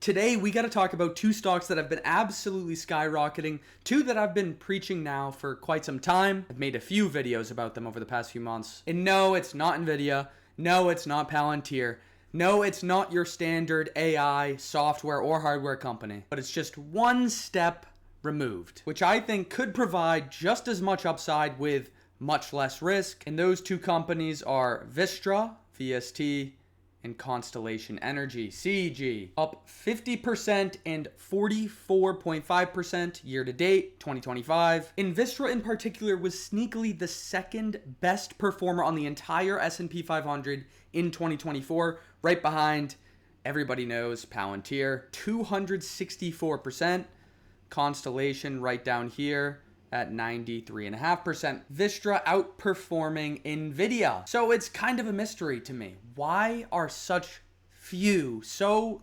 Today, we got to talk about two stocks that have been absolutely skyrocketing, two that I've been preaching now for quite some time. I've made a few videos about them over the past few months. And no, it's not Nvidia. No, it's not PLTR. No, it's not your standard AI, software, or hardware company. But it's just one step removed, which I think could provide just as much upside with much less risk. And those two companies are Vistra, VST, and Constellation Energy, CEG, up 50% and 44.5% year to date, 2025. And Vistra in particular was sneakily the second best performer on the entire S&P 500 in 2024, right behind, everybody knows, PLTR, 264%. Constellation right down here at 93.5%. Vistra outperforming Nvidia. So it's kind of a mystery to me. Why are so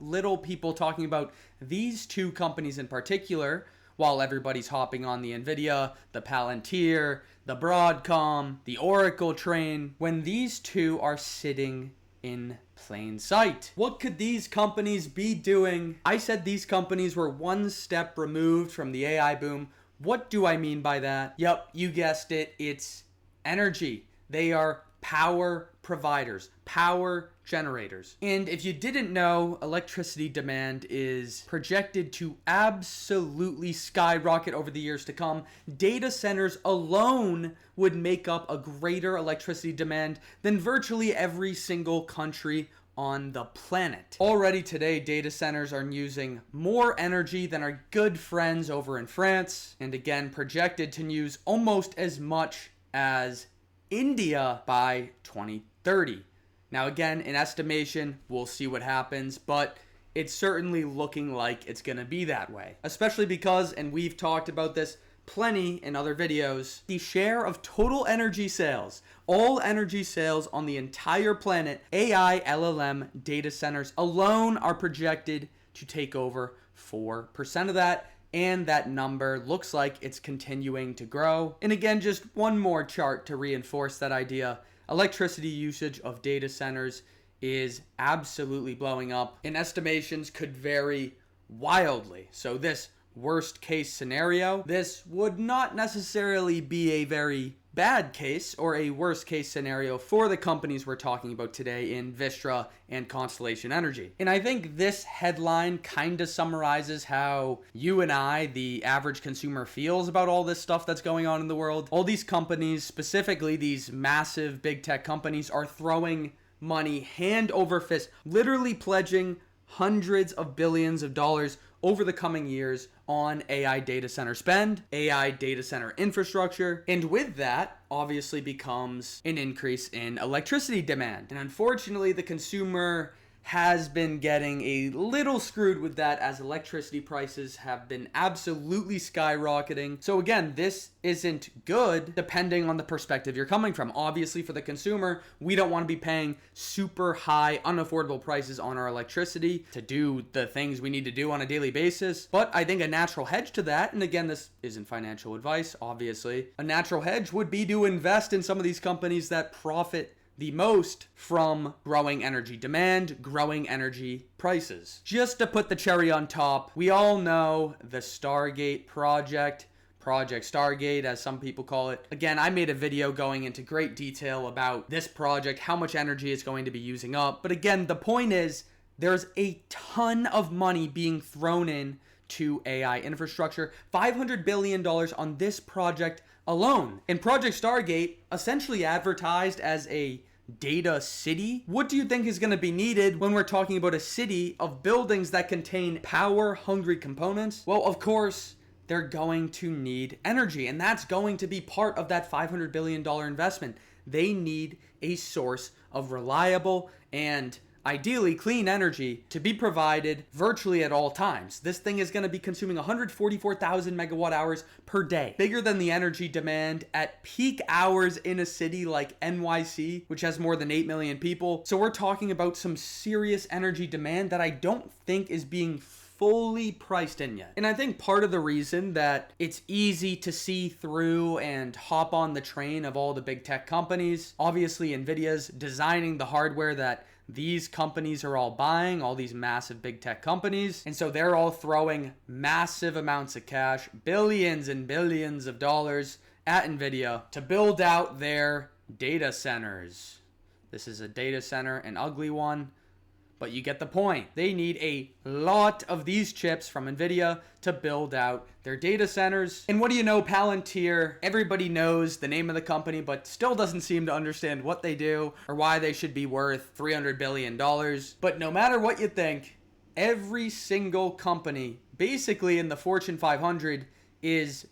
little people talking about these two companies in particular, while everybody's hopping on the Nvidia, the PLTR, the Broadcom, the Oracle train, when these two are sitting in plain sight? What could these companies be doing? I said these companies were one step removed from the AI boom. What do I mean by that? Yep, you guessed it. It's energy. They are power providers, power generators. And if you didn't know, electricity demand is projected to absolutely skyrocket over the years to come. Data centers alone would make up a greater electricity demand than virtually every single country on the planet. Already today, data centers are using more energy than our good friends over in France, and again, projected to use almost as much as India by 2030. Now again, in estimation, we'll see what happens, but it's certainly looking like it's gonna be that way. Especially because, and we've talked about this plenty in other videos, the share of total energy sales, all energy sales on the entire planet, AI LLM data centers alone are projected to take over 4% of that. And that number looks like it's continuing to grow. And again, just one more chart to reinforce that idea. Electricity usage of data centers is absolutely blowing up, and estimations could vary wildly. So this worst case scenario, this would not necessarily be a very bad case or a worst case scenario for the companies we're talking about today in Vistra and Constellation Energy. And I think this headline kind of summarizes how you and I, the average consumer, feels about all this stuff that's going on in the world. All these companies, specifically these massive big tech companies, are throwing money hand over fist, literally pledging hundreds of billions of dollars over the coming years on AI data center spend, AI data center infrastructure, and with that, obviously becomes an increase in electricity demand. And unfortunately, the consumer has been getting a little screwed with that as electricity prices have been absolutely skyrocketing. So again, this isn't good depending on the perspective you're coming from. Obviously, for the consumer, we don't want to be paying super high, unaffordable prices on our electricity to do the things we need to do on a daily basis. But I think a natural hedge to that, and again, this isn't financial advice, obviously, a natural hedge would be to invest in some of these companies that profit the most from growing energy demand, growing energy prices. Just to put the cherry on top, we all know the Stargate project, Project Stargate as some people call it. Again, I made a video going into great detail about this project, how much energy it's going to be using up. But again, the point is there's a ton of money being thrown in to AI infrastructure, $500 billion on this project alone. And Project Stargate, essentially advertised as a data city. What do you think is going to be needed when we're talking about a city of buildings that contain power-hungry components? Well, of course, they're going to need energy, and that's going to be part of that $500 billion investment. They need a source of reliable and ideally clean energy to be provided virtually at all times. This thing is going to be consuming 144,000 megawatt hours per day, bigger than the energy demand at peak hours in a city like NYC, which has more than 8 million people. So we're talking about some serious energy demand that I don't think is being fully priced in yet. And I think part of the reason that it's easy to see through and hop on the train of all the big tech companies, obviously Nvidia's designing the hardware that these companies are all buying, all these massive big tech companies. And so they're all throwing massive amounts of cash, billions and billions of dollars at Nvidia to build out their data centers. This is a data center, an ugly one, but you get the point. They need a lot of these chips from Nvidia to build out their data centers. And what do you know, Palantir, everybody knows the name of the company, but still doesn't seem to understand what they do or why they should be worth $300 billion. But no matter what you think, every single company, basically in the Fortune 500, is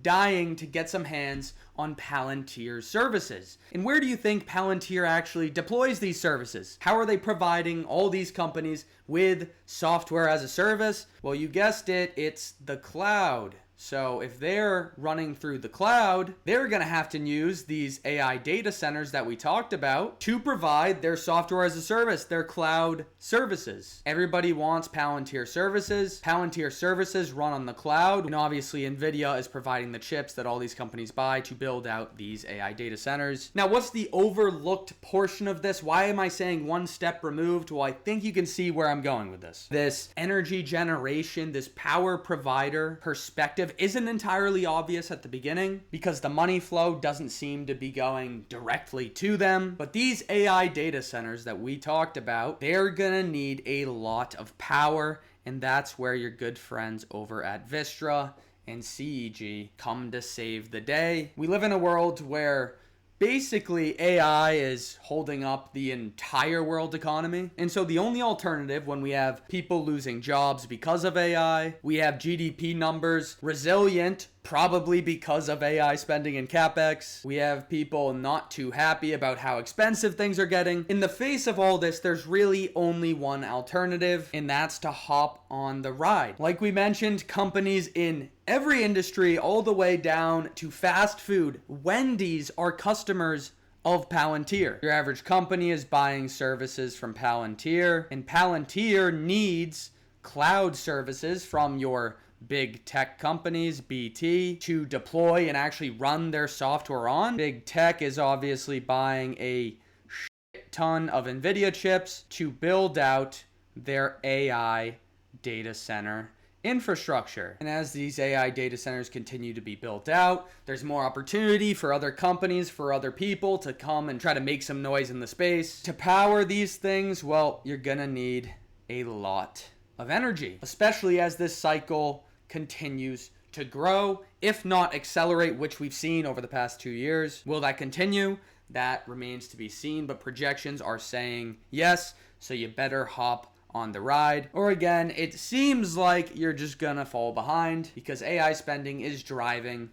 dying to get some hands on Palantir's services. And where do you think Palantir actually deploys these services? How are they providing all these companies with software as a service? Well, you guessed it, it's the cloud. So if they're running through the cloud, they're going to have to use these AI data centers that we talked about to provide their software as a service, their cloud services. Everybody wants Palantir services. Palantir services run on the cloud. And obviously Nvidia is providing the chips that all these companies buy to build out these AI data centers. Now, what's the overlooked portion of this? Why am I saying one step removed? Well, I think you can see where I'm going with this. This energy generation, this power provider perspective isn't entirely obvious at the beginning because the money flow doesn't seem to be going directly to them. But these AI data centers that we talked about, they're gonna need a lot of power, and that's where your good friends over at Vistra and CEG come to save the day. We live in a world where basically AI is holding up the entire world economy. And so the only alternative when we have people losing jobs because of AI, we have GDP numbers resilient probably because of AI spending and CapEx. We have people not too happy about how expensive things are getting. In the face of all this, there's really only one alternative, and that's to hop on the ride. Like we mentioned, companies in every industry, all the way down to fast food, Wendy's are customers of Palantir. Your average company is buying services from Palantir, and Palantir needs cloud services from your big tech companies, BT, to deploy and actually run their software on. Big tech is obviously buying a shit ton of Nvidia chips to build out their AI data center infrastructure. And as these AI data centers continue to be built out, there's more opportunity for other companies, for other people to come and try to make some noise in the space. To power these things, well, you're gonna need a lot of energy, especially as this cycle continues to grow, if not accelerate, which we've seen over the past 2 years. Will that continue? That remains to be seen, but projections are saying yes, so you better hop on the ride. Or again, it seems like you're just gonna fall behind because AI spending is driving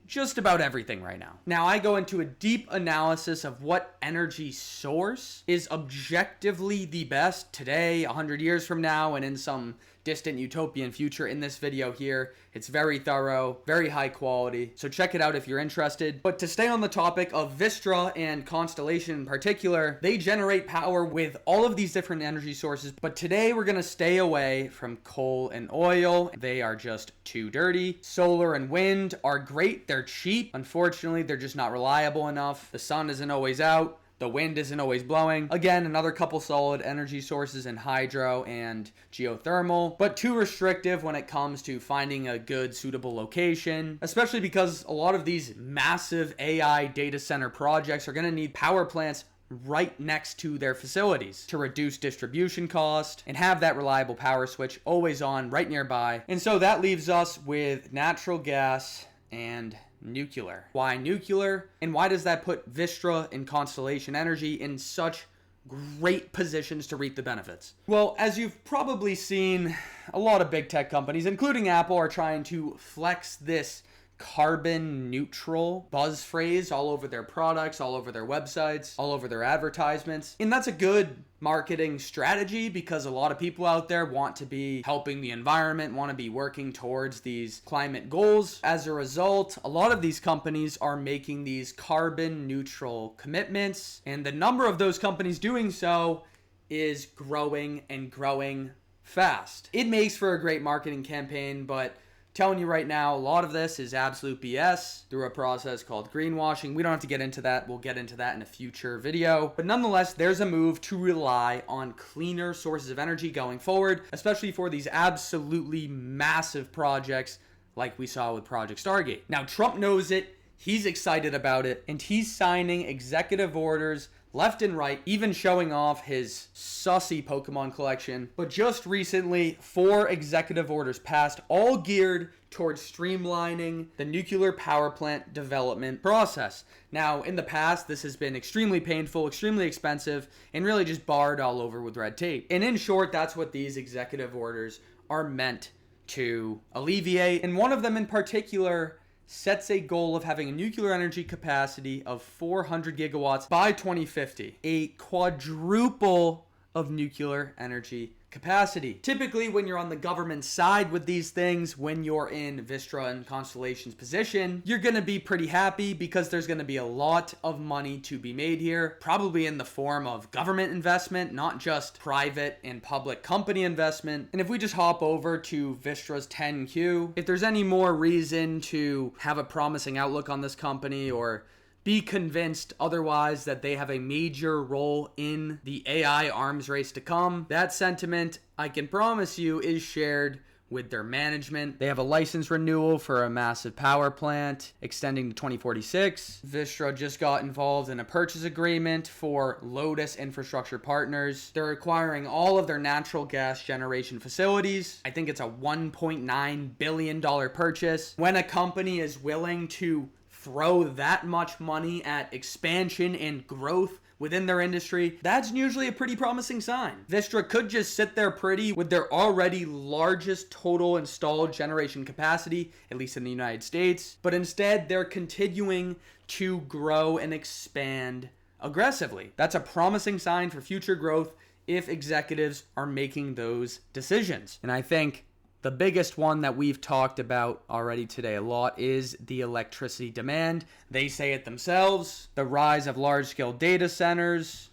just about everything right now. Now, I go into a deep analysis of what energy source is objectively the best today, 100 years from now, and in some distant utopian future in this video here. It's very thorough, very high quality, so check it out if you're interested. But to stay on the topic of Vistra and Constellation in particular, they generate power with all of these different energy sources, but today we're gonna stay away from coal and oil. They are just too dirty. Solar and wind are great, they're cheap. Unfortunately, they're just not reliable enough. The sun isn't always out. The wind isn't always blowing. Again, another couple solid energy sources in hydro and geothermal, but too restrictive when it comes to finding a good, suitable location, especially because a lot of these massive AI data center projects are gonna need power plants right next to their facilities to reduce distribution cost and have that reliable power switch always on right nearby. And so that leaves us with natural gas and nuclear. Why nuclear? And why does that put Vistra and Constellation Energy in such great positions to reap the benefits? Well, as you've probably seen, a lot of big tech companies, including Apple, are trying to flex this carbon neutral buzz phrase all over their products, all over their websites, all over their advertisements. And that's a good marketing strategy because a lot of people out there want to be helping the environment, want to be working towards these climate goals. As a result, a lot of these companies are making these carbon neutral commitments, and the number of those companies doing so is growing and growing fast. It makes for a great marketing campaign, but Telling you right now, a lot of this is absolute BS through a process called greenwashing. We don't have to get into that. We'll get into that in a future video. But nonetheless, there's a move to rely on cleaner sources of energy going forward, especially for these absolutely massive projects like we saw with Project Stargate. Now, Trump knows it. He's excited about it, and he's signing executive orders left and right, even showing off his sussy Pokemon collection. But just recently, 4 executive orders passed, all geared towards streamlining the nuclear power plant development process. Now, in the past, this has been extremely painful, extremely expensive, and really just barred all over with red tape. And in short, that's what these executive orders are meant to alleviate. And one of them in particular sets a goal of having a nuclear energy capacity of 400 gigawatts by 2050, a quadruple of nuclear energy capacity. Typically, when you're on the government side with these things, when you're in Vistra and Constellation's position, you're going to be pretty happy because there's going to be a lot of money to be made here, probably in the form of government investment, not just private and public company investment. And if we just hop over to Vistra's 10Q, if there's any more reason to have a promising outlook on this company or be convinced otherwise that they have a major role in the AI arms race to come, that sentiment, I can promise you, is shared with their management. They have a license renewal for a massive power plant extending to 2046. Vistra just got involved in a purchase agreement for Lotus Infrastructure Partners. They're acquiring all of their natural gas generation facilities. I think it's a $1.9 billion purchase. When a company is willing to throw that much money at expansion and growth within their industry, that's usually a pretty promising sign. Vistra could just sit there pretty with their already largest total installed generation capacity, at least in the United States, but instead they're continuing to grow and expand aggressively. That's a promising sign for future growth if executives are making those decisions. And I think the biggest one that we've talked about already today a lot is the electricity demand. They say it themselves. The rise of large-scale data centers,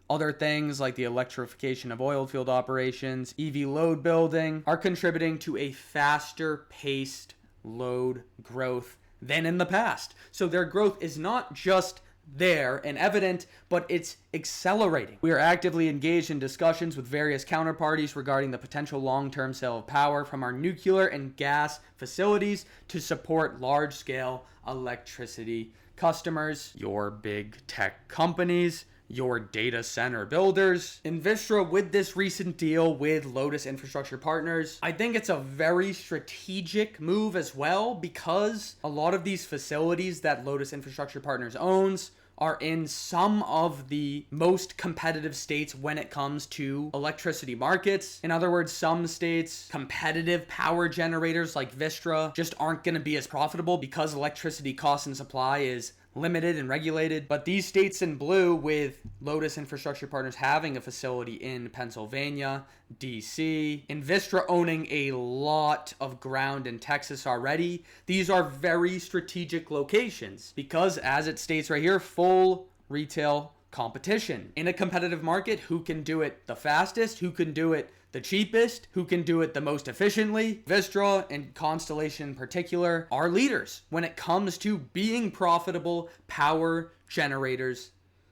other things like the electrification of oil field operations, EV load building are contributing to a faster-paced load growth than in the past. So their growth is not just there and evident, but it's accelerating. We are actively engaged in discussions with various counterparties regarding the potential long-term sale of power from our nuclear and gas facilities to support large-scale electricity customers, your big tech companies, your data center builders. In Vistra, with this recent deal with Lotus Infrastructure Partners, I think it's a very strategic move as well, because a lot of these facilities that Lotus Infrastructure Partners owns are in some of the most competitive states when it comes to electricity markets. In other words, some states, competitive power generators like Vistra just aren't going to be as profitable because electricity cost and supply is limited and regulated. But these states in blue, with Lotus Infrastructure Partners having a facility in Pennsylvania, DC, and Vistra owning a lot of ground in Texas already, these are very strategic locations because, as it states right here, full retail competition. In a competitive market, who can do it the fastest, who can do it the cheapest, who can do it the most efficiently? Vistra and Constellation in particular are leaders when it comes to being profitable power generators,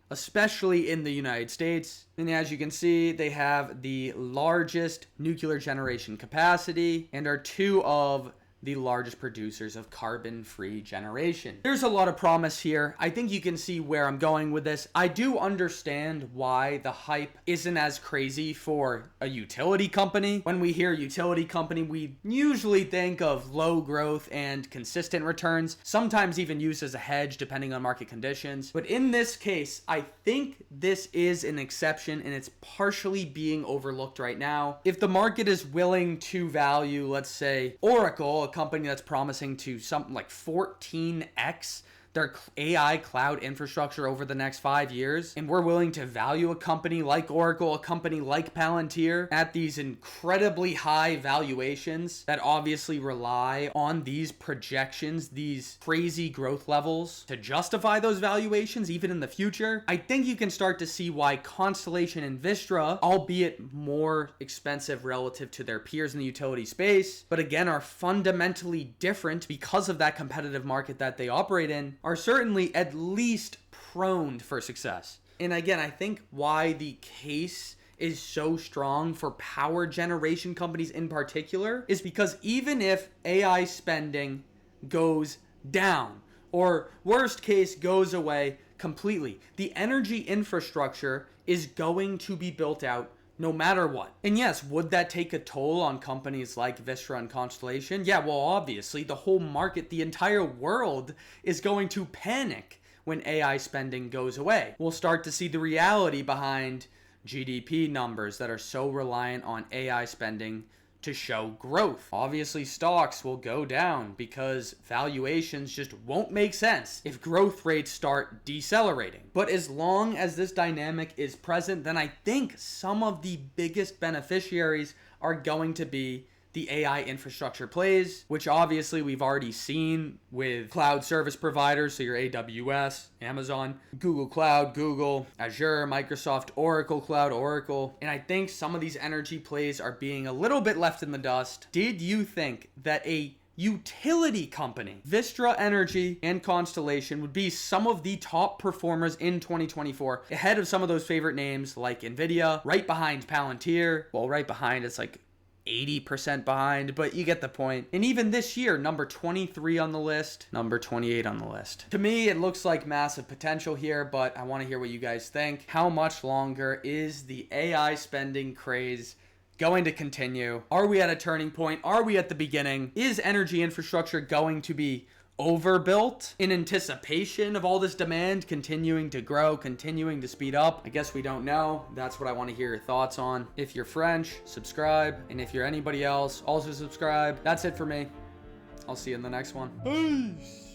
especially in the United States. And as you can see, they have the largest nuclear generation capacity and are 2 of the largest producers of carbon-free generation. There's a lot of promise here. I think you can see where I'm going with this. I do understand why the hype isn't as crazy for a utility company. When we hear utility company, we usually think of low growth and consistent returns, sometimes even used as a hedge depending on market conditions. But in this case, I think this is an exception and it's partially being overlooked right now. If the market is willing to value, let's say, Oracle, a company that's promising to something like 14x their AI cloud infrastructure over the next 5 years, and we're willing to value a company like Oracle, a company like Palantir at these incredibly high valuations that obviously rely on these projections, these crazy growth levels to justify those valuations even in the future, I think you can start to see why Constellation and Vistra, albeit more expensive relative to their peers in the utility space, but again are fundamentally different because of that competitive market that they operate in, are certainly at least prone for success. And again, I think why the case is so strong for power generation companies in particular is because even if AI spending goes down, or worst case goes away completely, the energy infrastructure is going to be built out no matter what. And yes, would that take a toll on companies like Vistra and Constellation? Yeah, well, obviously, the whole market, the entire world is going to panic when AI spending goes away. We'll start to see the reality behind GDP numbers that are so reliant on AI spending to show growth. Obviously, stocks will go down because valuations just won't make sense if growth rates start decelerating. But as long as this dynamic is present, then I think some of the biggest beneficiaries are going to be the AI infrastructure plays, which obviously we've already seen with cloud service providers, so your AWS, Amazon, Google Cloud, Google, Azure, Microsoft, Oracle Cloud, Oracle. And I think some of these energy plays are being a little bit left in the dust. Did you think that a utility company, Vistra Energy and Constellation, would be some of the top performers in 2024, ahead of some of those favorite names like Nvidia, right behind Palantir? Well, right behind, it's like 80% behind, but you get the point. And even this year, number 23 on the list, number 28 on the list. To me, it looks like massive potential here, but I want to hear what you guys think. How much longer is the AI spending craze going to continue? Are we at a turning point? Are we at the beginning? Is energy infrastructure going to be overbuilt in anticipation of all this demand continuing to grow, continuing to speed up? I guess we don't know. That's what I want to hear your thoughts on. If you're French, subscribe. And if you're anybody else, also subscribe. That's it for me. I'll see you in the next one. Peace.